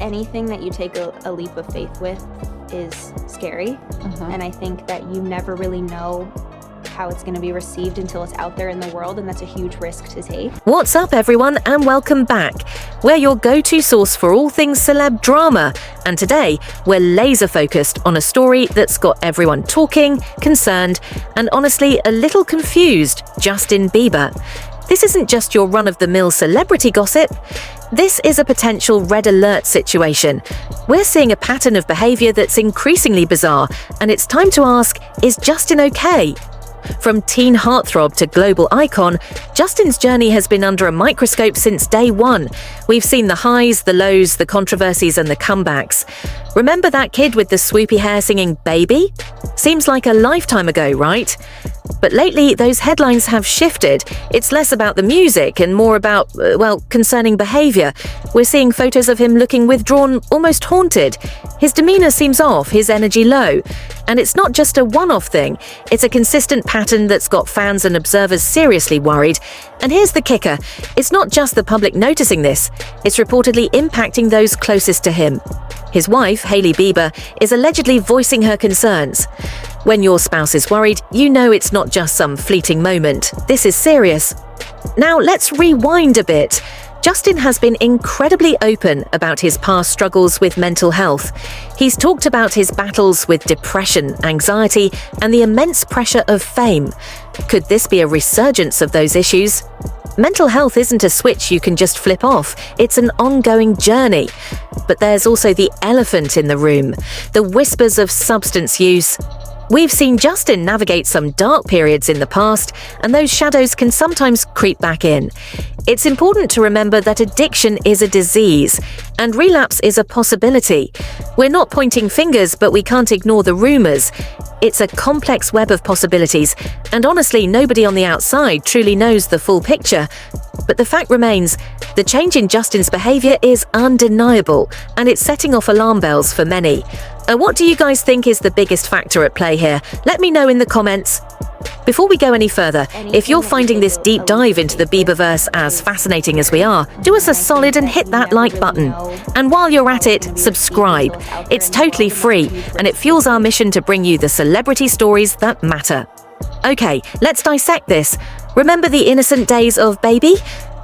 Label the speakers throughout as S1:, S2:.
S1: anything that you take a leap of faith with is scary. And I think that you never really know how it's going to be received until it's out there in the world, and that's a huge risk to take.
S2: What's up, everyone, and welcome back. We're your go-to source for all things celeb drama, and today we're laser focused on a story that's got everyone talking, concerned, and honestly a little confused: Justin Bieber. This isn't just your run-of-the-mill celebrity gossip. This is a potential red alert situation. We're seeing a pattern of behavior that's increasingly bizarre, and it's time to ask, is Justin okay? From teen heartthrob to global icon, Justin's journey has been under a microscope since day one. We've seen the highs, the lows, the controversies, and the comebacks. Remember that kid with the swoopy hair singing "Baby"? Seems like a lifetime ago, right? But lately, those headlines have shifted. It's less about the music and more about, concerning behavior. We're seeing photos of him looking withdrawn, almost haunted. His demeanor seems off, his energy low. And it's not just a one-off thing. It's a consistent pattern that's got fans and observers seriously worried. And here's the kicker. It's not just the public noticing this. It's reportedly impacting those closest to him. His wife, Hailey Bieber, is allegedly voicing her concerns. When your spouse is worried, you know it's not just some fleeting moment. This is serious. Now let's rewind a bit. Justin has been incredibly open about his past struggles with mental health. He's talked about his battles with depression, anxiety, and the immense pressure of fame. Could this be a resurgence of those issues? Mental health isn't a switch you can just flip off. It's an ongoing journey. But there's also the elephant in the room, the whispers of substance use. We've seen Justin navigate some dark periods in the past, and those shadows can sometimes creep back in. It's important to remember that addiction is a disease, and relapse is a possibility. We're not pointing fingers, but we can't ignore the rumors. It's a complex web of possibilities, and honestly, nobody on the outside truly knows the full picture. But the fact remains, the change in Justin's behavior is undeniable, and it's setting off alarm bells for many. What do you guys think is the biggest factor at play here? Let me know in the comments. Before we go any further, if you're finding this deep dive into the Bieberverse as fascinating as we are, do us a solid and hit that like button. And while you're at it, subscribe. It's totally free, and it fuels our mission to bring you the celebrity stories that matter. Okay, let's dissect this. Remember the innocent days of Baby?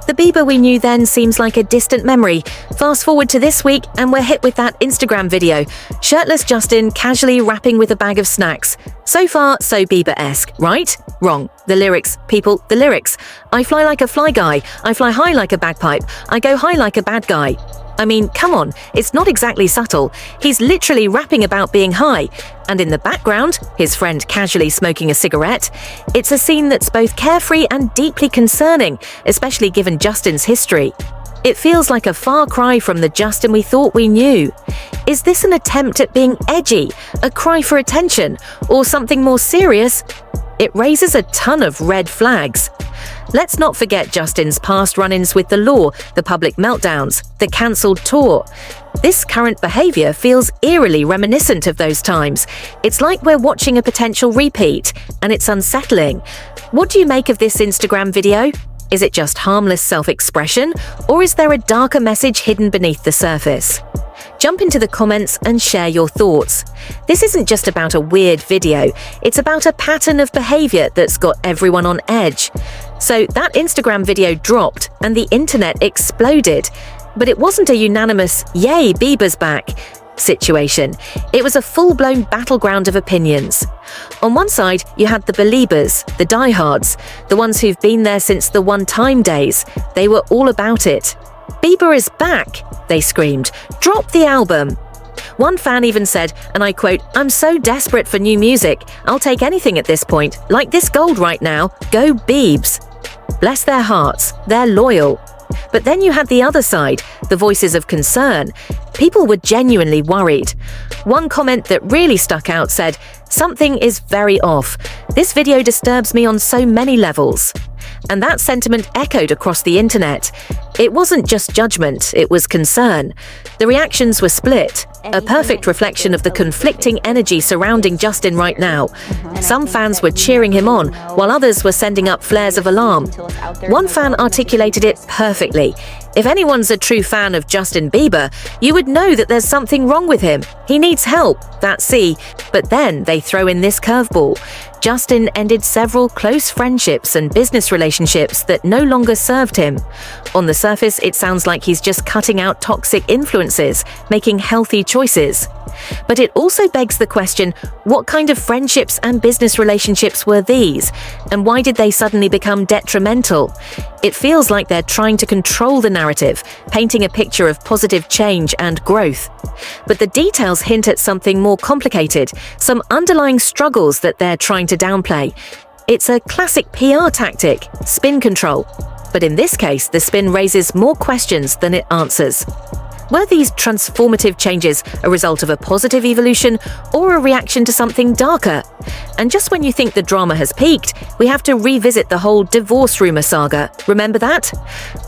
S2: The Bieber we knew then seems like a distant memory. Fast forward to this week and we're hit with that Instagram video. Shirtless Justin casually rapping with a bag of snacks. So far, so Bieber-esque, right? Wrong. The lyrics, people, the lyrics. I fly like a fly guy. I fly high like a bagpipe. I go high like a bad guy. I mean, come on, it's not exactly subtle. He's literally rapping about being high. And in the background, his friend casually smoking a cigarette. It's a scene that's both carefree and deeply concerning, especially given Justin's history. It feels like a far cry from the Justin we thought we knew. Is this an attempt at being edgy, a cry for attention, or something more serious? It raises a ton of red flags. Let's not forget Justin's past run-ins with the law, the public meltdowns, the cancelled tour. This current behavior feels eerily reminiscent of those times. It's like we're watching a potential repeat, and it's unsettling. What do you make of this Instagram video? Is it just harmless self-expression, or is there a darker message hidden beneath the surface? Jump into the comments and share your thoughts. This isn't just about a weird video, it's about a pattern of behavior that's got everyone on edge. So that Instagram video dropped and the internet exploded. But it wasn't a unanimous, "Yay, Bieber's back" situation. It was a full-blown battleground of opinions. On one side, you had the believers, the diehards, the ones who've been there since the one-time days. They were all about it. "Bieber is back," they screamed. "Drop the album." One fan even said, and I quote, "I'm so desperate for new music. I'll take anything at this point. Like this gold right now. Go Biebs." Bless their hearts. They're loyal. But then you had the other side, the voices of concern. People were genuinely worried. One comment that really stuck out said, "Something is very off. This video disturbs me on so many levels." And that sentiment echoed across the internet. It wasn't just judgment, it was concern. The reactions were split, a perfect reflection of the conflicting energy surrounding Justin right now. Some fans were cheering him on, while others were sending up flares of alarm. One fan articulated it perfectly. If anyone's a true fan of Justin Bieber, you would know that there's something wrong with him. He needs help, that's C. But then they throw in this curveball. Justin ended several close friendships and business relationships that no longer served him. On the surface, it sounds like he's just cutting out toxic influences, making healthy choices. But it also begs the question, what kind of friendships and business relationships were these? And why did they suddenly become detrimental? It feels like they're trying to control the narrative, painting a picture of positive change and growth. But the details hint at something more complicated, some underlying struggles that they're trying to downplay. It's a classic PR tactic, spin control. But in this case, the spin raises more questions than it answers. Were these transformative changes a result of a positive evolution or a reaction to something darker? And just when you think the drama has peaked, we have to revisit the whole divorce rumor saga. Remember that?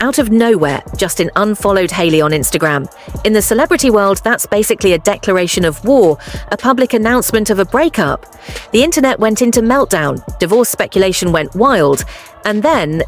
S2: Out of nowhere, Justin unfollowed Hailey on Instagram. In the celebrity world, that's basically a declaration of war, a public announcement of a breakup. The internet went into meltdown, divorce speculation went wild, and then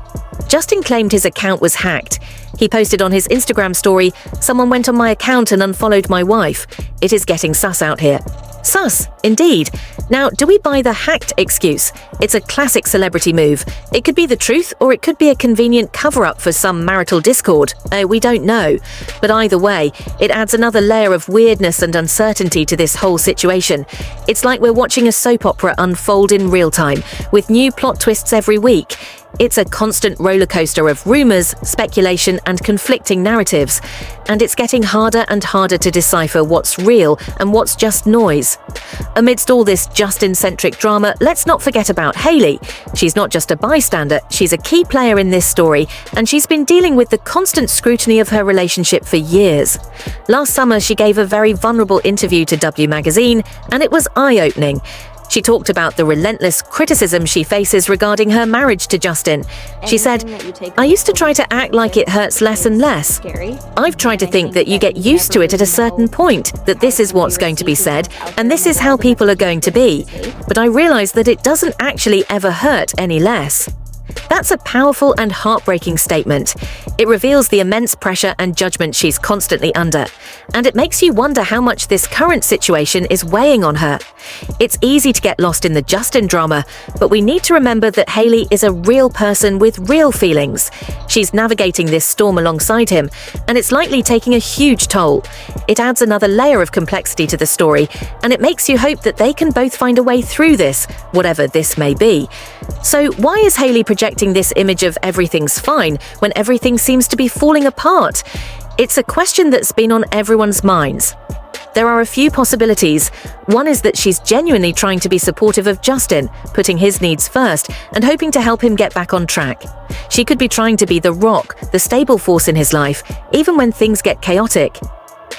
S2: Justin claimed his account was hacked. He posted on his Instagram story, "Someone went on my account and unfollowed my wife. It is getting sus out here." Sus, indeed. Now, do we buy the hacked excuse? It's a classic celebrity move. It could be the truth, or it could be a convenient cover-up for some marital discord. We don't know. But either way, it adds another layer of weirdness and uncertainty to this whole situation. It's like we're watching a soap opera unfold in real time, with new plot twists every week. It's a constant roller coaster of rumors, speculation, and conflicting narratives. And it's getting harder and harder to decipher what's real and what's just noise. Amidst all this Justin-centric drama, let's not forget about Hailey. She's not just a bystander, she's a key player in this story, and she's been dealing with the constant scrutiny of her relationship for years. Last summer, she gave a very vulnerable interview to W magazine, and it was eye-opening. She talked about the relentless criticism she faces regarding her marriage to Justin. She said, "I used to try to act like it hurts less and less. I've tried to think that you get used to it at a certain point, that this is what's going to be said, and this is how people are going to be. But I realized that it doesn't actually ever hurt any less." That's a powerful and heartbreaking statement. It reveals the immense pressure and judgment she's constantly under, and it makes you wonder how much this current situation is weighing on her. It's easy to get lost in the Justin drama, but we need to remember that Hailey is a real person with real feelings. She's navigating this storm alongside him, and it's likely taking a huge toll. It adds another layer of complexity to the story, and it makes you hope that they can both find a way through this, whatever this may be. So why is Hailey projecting this image of everything's fine when everything seems to be falling apart? It's a question that's been on everyone's minds. There are a few possibilities. One is that she's genuinely trying to be supportive of Justin, putting his needs first and hoping to help him get back on track. She could be trying to be the rock, the stable force in his life, even when things get chaotic.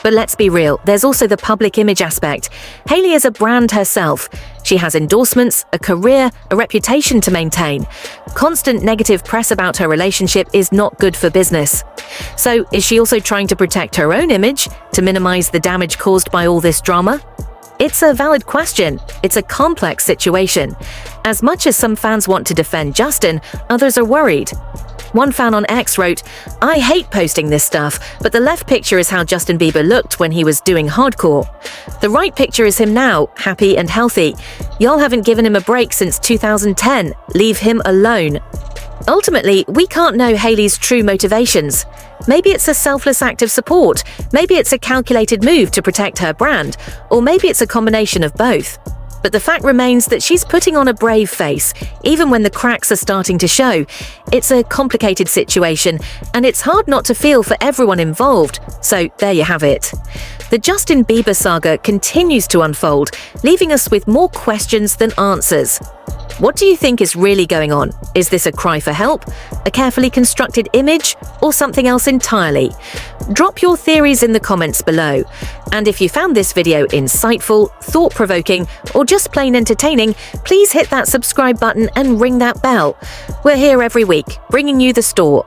S2: But let's be real, there's also the public image aspect. Hailey is a brand herself. She has endorsements, a career, a reputation to maintain. Constant negative press about her relationship is not good for business. So, is she also trying to protect her own image, to minimize the damage caused by all this drama? It's a valid question. It's a complex situation. As much as some fans want to defend Justin, others are worried. One fan on X wrote, "I hate posting this stuff, but the left picture is how Justin Bieber looked when he was doing hardcore. The right picture is him now, happy and healthy. Y'all haven't given him a break since 2010. Leave him alone." Ultimately, we can't know Hailey's true motivations. Maybe it's a selfless act of support, maybe it's a calculated move to protect her brand, or maybe it's a combination of both. But the fact remains that she's putting on a brave face, even when the cracks are starting to show. It's a complicated situation, and it's hard not to feel for everyone involved. So there you have it. The Justin Bieber saga continues to unfold, leaving us with more questions than answers. What do you think is really going on? Is this a cry for help, a carefully constructed image, or something else entirely? Drop your theories in the comments below. And if you found this video insightful, thought-provoking, or just plain entertaining, please hit that subscribe button and ring that bell. We're here every week, bringing you the store.